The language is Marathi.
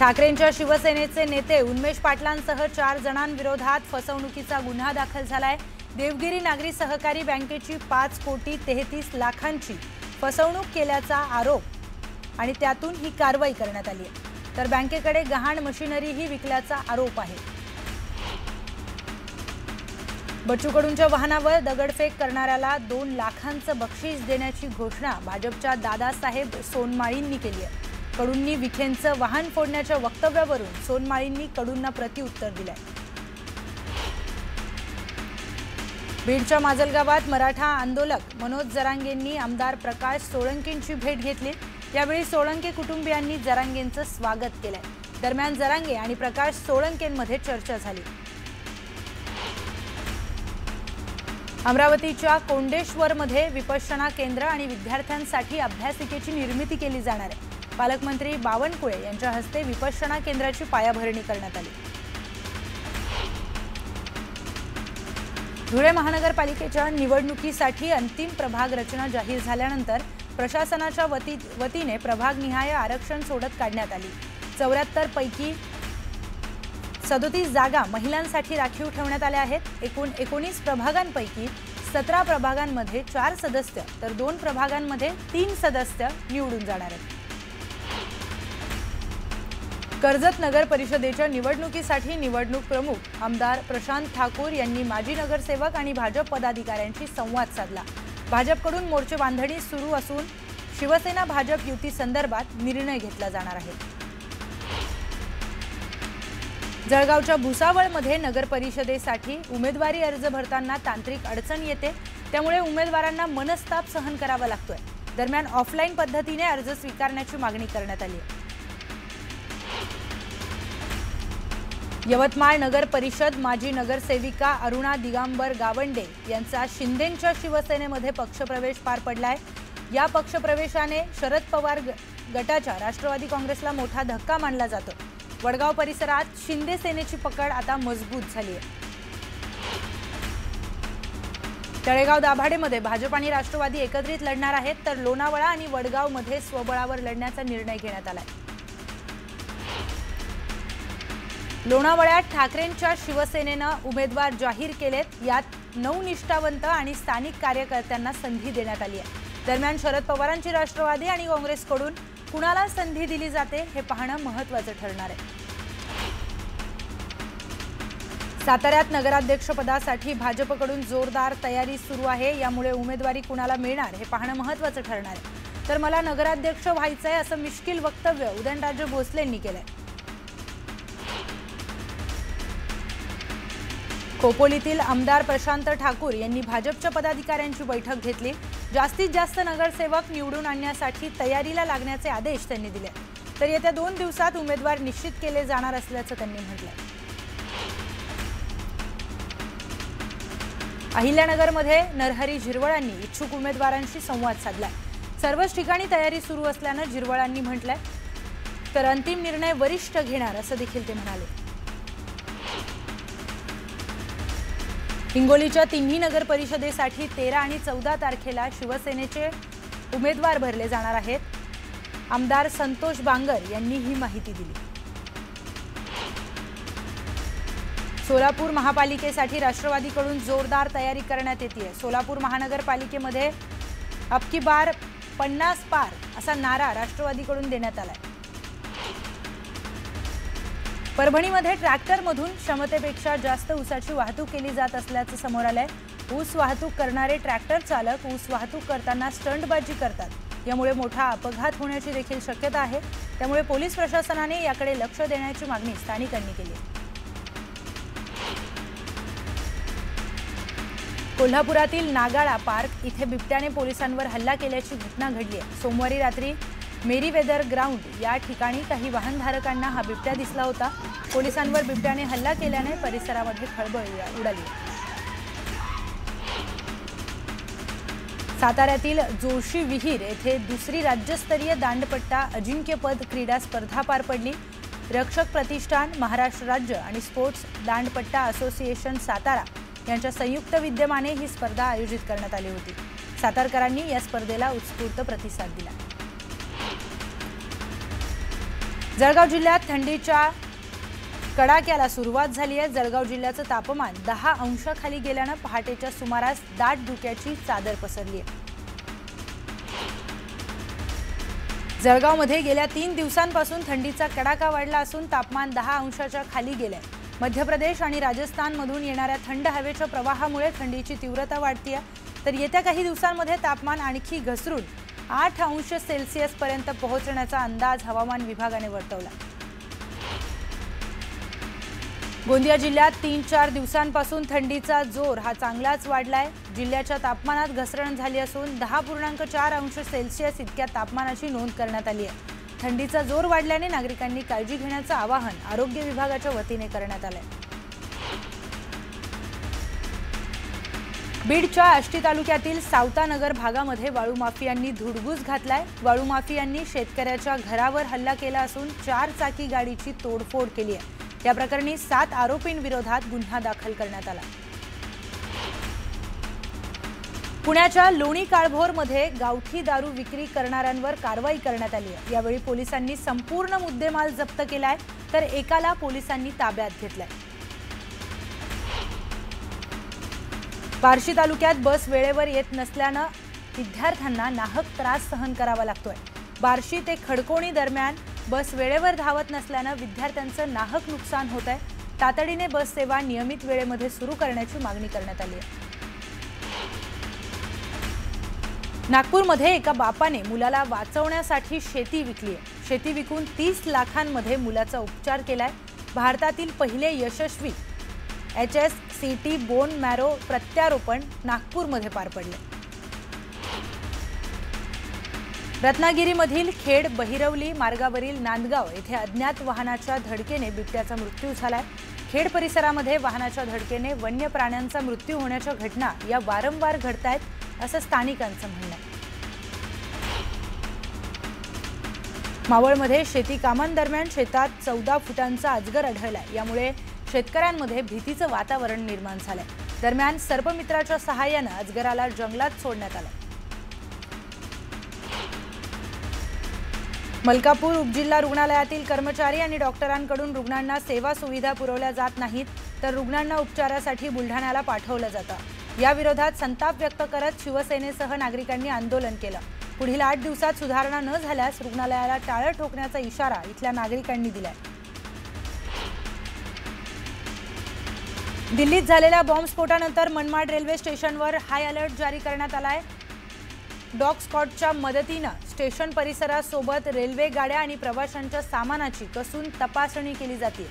ठाकरेंच्या शिवसेनेचे नेते उन्मेष पाटलांसह 4 जणांविरोधात फसवणुकीचा गुन्हा दाखल झालाय। देवगिरी नागरी सहकारी बँकेची 5 कोटी 33 लाखांची फसवणूक केल्याचा आरोप आणि त्यातून ही कारवाई करण्यात आली आहे। तर बँकेकडे गहाण मशिनरीही विकल्याचा आरोप आहे। बच्चू कडूंच्या वाहनावर दगडफेक करणाऱ्याला 2 लाखांचं बक्षीस देण्याची घोषणा भाजपच्या दादासाहेब सोनमाळींनी केली आहे। कडूंनी विखेंचं वाहन फोडण्याच्या वक्तव्यावरून सोनमाळींनी कडूंना प्रत्युत्तर दिलंय। बीडच्या माजलगावात मराठा आंदोलक मनोज जरांगेंनी आमदार प्रकाश सोळंकेंची भेट घेतली। यावेळी सोळंके कुटुंबियांनी जरांगेंचं स्वागत केलंय। दरम्यान जरांगे आणि प्रकाश सोळंकेंमध्ये चर्चा झाली। अमरावतीच्या कोंडेश्वरमध्ये विपश्यना केंद्र आणि विद्यार्थ्यांसाठी अभ्यासिकेची निर्मिती केली जाणार आहे। पालकमंत्री बावनकुळे यांच्या हस्ते विपश्यना केंद्राची पायाभरणी करण्यात आली। धुळे महानगरपालिकेच्या निवडणुकीसाठी अंतिम प्रभाग रचना जाहीर झाल्यानंतर प्रशासनाच्या वतीने प्रभागनिहाय आरक्षण सोडत काढण्यात आली। 74 पैकी 37 जागा महिलांसाठी राखीव ठेवण्यात आल्या आहेत। एकूण 19 प्रभागांपैकी 17 प्रभागांमध्ये 4 सदस्य तर 2 प्रभागांमध्ये 3 सदस्य निवडून जाणार आहेत। कर्जत नगर परिषदेच्या निवडणुकीसाठी निवडणूक प्रमुख आमदार प्रशांत ठाकूर यांनी माजी नगरसेवक आणि भाजप पदाधिकाऱ्यांशी संवाद साधला। भाजपकडून मोर्चे बांधणी सुरू असून शिवसेना भाजप युती संदर्भात निर्णय घेतला जाणार आहे। जळगावच्या भुसावळमध्ये नगर परिषदेसाठी उमेदवारी अर्ज भरताना तांत्रिक अडचण येते, त्यामुळे उमेदवारांना मनस्ताप सहन करावा लागतोय। दरम्यान ऑफलाईन पद्धतीने अर्ज स्वीकारण्याची मागणी करण्यात आली आहे। यवतमाळ नगर परिषद माजी नगरसेविका अरुणा दिगंबर गावंडे यांचा शिंदेंच्या शिवसेनेमध्ये पक्षप्रवेश पार पडलाय। या पक्षप्रवेशाने शरद पवार गटाच्या राष्ट्रवादी काँग्रेसला मोठा धक्का मानला जातो। वडगाव परिसरात शिंदे सेनेची पकड आता मजबूत झाली आहे। तळेगाव दाभाडेमध्ये भाजप आणि राष्ट्रवादी एकत्रित लढणार आहेत, तर लोणावळा आणि वडगावमध्ये स्वबळावर लढण्याचा निर्णय घेण्यात आलाय। लोणावळ्यात ठाकरेंच्या शिवसेनेनं उमेदवार जाहीर केलेत। यात 9 निष्ठावंत आणि स्थानिक कार्यकर्त्यांना संधी देण्यात आली आहे। दरम्यान शरद पवारांची राष्ट्रवादी आणि काँग्रेसकडून कुणाला संधी दिली जाते हे पाहणं महत्त्वाचं ठरणार आहे। साताऱ्यात नगराध्यक्षपदासाठी भाजपकडून जोरदार तयारी सुरू आहे। यामुळे उमेदवारी कुणाला मिळणार हे पाहणं महत्त्वाचं ठरणार आहे। तर मला नगराध्यक्ष व्हायचंय असं मिश्किल वक्तव्य उदयनराजे भोसलेंनी केलंय। खोपोलीतील आमदार प्रशांत ठाकूर यांनी भाजपच्या पदाधिकाऱ्यांची बैठक घेतली। जास्तीत जास्त नगरसेवक निवडून आणण्यासाठी तयारीला लागण्याचे आदेश त्यांनी दिले। तर येत्या 2 दिवसात उमेदवार निश्चित केले जाणार असल्याचं त्यांनी म्हटलंय। अहिल्यानगरमध्ये नरहरी झिरवळांनी इच्छुक उमेदवारांशी संवाद साधलाय। सर्वच ठिकाणी तयारी सुरू असल्यानं झिरवळांनी म्हटलंय, तर अंतिम निर्णय वरिष्ठ घेणार असं देखील ते म्हणाले। हिंगोलीच्या तिन्ही नगर परिषदेसाठी 13 आणि 14 तारखेला शिवसेनेचे उमेदवार भरले जाणार आहेत। आमदार संतोष बांगर यांनी ही माहिती दिली। सोलापूर महापालिकेसाठी राष्ट्रवादीकडून जोरदार तयारी करण्यात येते। सोलापूर महानगरपालिकेमध्ये अब की बार 50 पार असा नारा राष्ट्रवादीकडून देण्यात आलाय। परभणीमध्ये ट्रॅक्टरमधून क्षमतेपेक्षा जास्त ऊसाची वाहतूक केली जात असल्याचं समोर आलंय। ऊस वाहतूक करणारे ट्रॅक्टर चालक ऊस वाहतूक करताना स्टंटबाजी करतात। यामुळे मोठा अपघात होण्याची देखील शक्यता आहे। त्यामुळे पोलीस प्रशासनाने याकडे लक्ष देण्याची मागणी स्थानिकांनी केली आहे। कोल्हापुरातील नागाळा पार्क इथे बिबट्याने पोलिसांवर हल्ला केल्याची घटना घडली आहे। सोमवारी रात्री मेरीवेदर ग्राउंड या ठिकाणी काही वाहनधारकांना हा बिबट्या दिसला होता। पोलिसांवर बिबट्याने हल्ला केल्याने परिसरामध्ये खळबळ उडाली। साताऱ्यातील जोशी विहीर येथे दुसरी राज्यस्तरीय दांडपट्टा अजिंक्यपद क्रीडा स्पर्धा पार पडली। रक्षक प्रतिष्ठान, महाराष्ट्र राज्य आणि स्पोर्ट्स दांडपट्टा असोसिएशन सातारा यांच्या संयुक्त विद्यमाने ही स्पर्धा आयोजित करण्यात आली होती। सातारकरांनी या स्पर्धेला उत्स्फूर्त प्रतिसाद दिला। जळगाव जिल्ह्यात थंडीच्या कडाक्याला सुरुवात झाली आहे। जळगाव जिल्ह्याचं तापमान 10 अंशाखाली गेल्यानं पहाटेच्या सुमारास दाट धुक्याची चादर पसरली आहे। जळगावमध्ये गेल्या 3 दिवसांपासून थंडीचा कडाका वाढला असून तापमान 10 अंशाच्या खाली गेले आहे। मध्य प्रदेश आणि राजस्थानमधून येणाऱ्या थंड हवेच्या प्रवाहामुळे थंडीची तीव्रता वाढते आहे, तर येत्या काही दिवसांमध्ये तापमान आणखी घसरून 8 अंश सेल्सिअस पर्यंत पोहोचण्याचा अंदाज हवामान विभागाने वर्तवला। गोंदिया जिल्ह्यात 3-4 दिवसांपासून थंडीचा जोर हा चांगलाच वाढलाय। जिल्ह्याच्या तापमानात घसरण झाली असून 10.4 अंश सेल्सिअस इतक्या तापमानाची नोंद करण्यात आली आहे। थंडीचा जोर वाढल्याने नागरिकांनी काळजी घेण्याचं आवाहन आरोग्य विभागाच्या वतीने करण्यात आलंय। बीडच्या आष्टी तालुक्यातील सावतानगर भागामध्ये वाळू माफियांनी धुडगूस घातलाय। वाळू माफियांनी शेतकऱ्याच्या घरावर हल्ला केला असून 4 चाकी गाडीची तोडफोड केली आहे। या प्रकरणी 7 आरोपींविरोधात गुन्हा दाखल करण्यात आला। पुण्याच्या लोणी काळभोरमध्ये गावठी दारू विक्री करणाऱ्यांवर कारवाई करण्यात आली आहे। यावेळी पोलिसांनी संपूर्ण मुद्देमाल जप्त केलाय, तर एकाला पोलिसांनी ताब्यात घेतलाय। बार्शी तालुक्यात बस वेळेवर येत नसल्यानं विद्यार्थ्यांना नाहक त्रास सहन करावा लागतोय। बार्शी ते खडकोणी दरम्यान बस वेळेवर धावत नसल्यानं विद्यार्थ्यांचं नाहक नुकसान होत आहे। तातडीने बस सेवा नियमित वेळेमध्ये सुरू करण्याची मागणी करण्यात आली आहे। नागपूरमध्ये एका बापाने मुलाला वाचवण्यासाठी शेती विकली आहे। शेती विकून 30 लाखांमध्ये मुलाचा उपचार केलाय। भारतातील पहिले यशस्वी HSCT बोन मॅरो प्रत्यारोपण नागपूरमध्ये पार पडले। रत्नागिरीमधील खेड बहिरवली मार्गावरील नांदगाव येथे अज्ञात वाहनाच्या धडकेने बिबट्याचा मृत्यू झालाय। खेड परिसरामध्ये वाहनाच्या धडकेने वन्य प्राण्यांचा मृत्यू होण्याच्या घटना या वारंवार घडतायत असं स्थानिकांचं म्हणणं आहे। मावळमध्ये शेती कामांदरम्यान शेतात 14 फुटांचा अजगर आढळलाय। यामुळे शेतकऱ्यांमध्ये भीतीचं वातावरण निर्माण झालंय। दरम्यान सर्पमित्राच्या सहाय्याने अजगराला जंगलात सोडण्यात आलं। मलकापूर उपजिल्हा रुग्णालयातील कर्मचारी आणि डॉक्टरांकडून रुग्णांना सेवा सुविधा पुरवल्या जात नाहीत, तर रुग्णांना उपचारासाठी बुलढाण्याला पाठवलं जातं। या विरोधात संताप व्यक्त करत शिवसेनेसह नागरिकांनी आंदोलन केलं। पुढील 8 दिवसात सुधारणा न झाल्यास रुग्णालयाला टाळं ठोकण्याचा इशारा इथल्या नागरिकांनी दिलाय। दिल्लीत झालेल्या बॉम्बस्फोटानंतर मनमाड रेल्वे स्टेशनवर हाय अलर्ट जारी करण्यात आलाय। डॉग स्क्वॉडच्या मदतीने स्टेशन परिसरासोबत रेल्वे गाड्या आणि प्रवाशांच्या सामानाची कसून तपासणी केली जाते।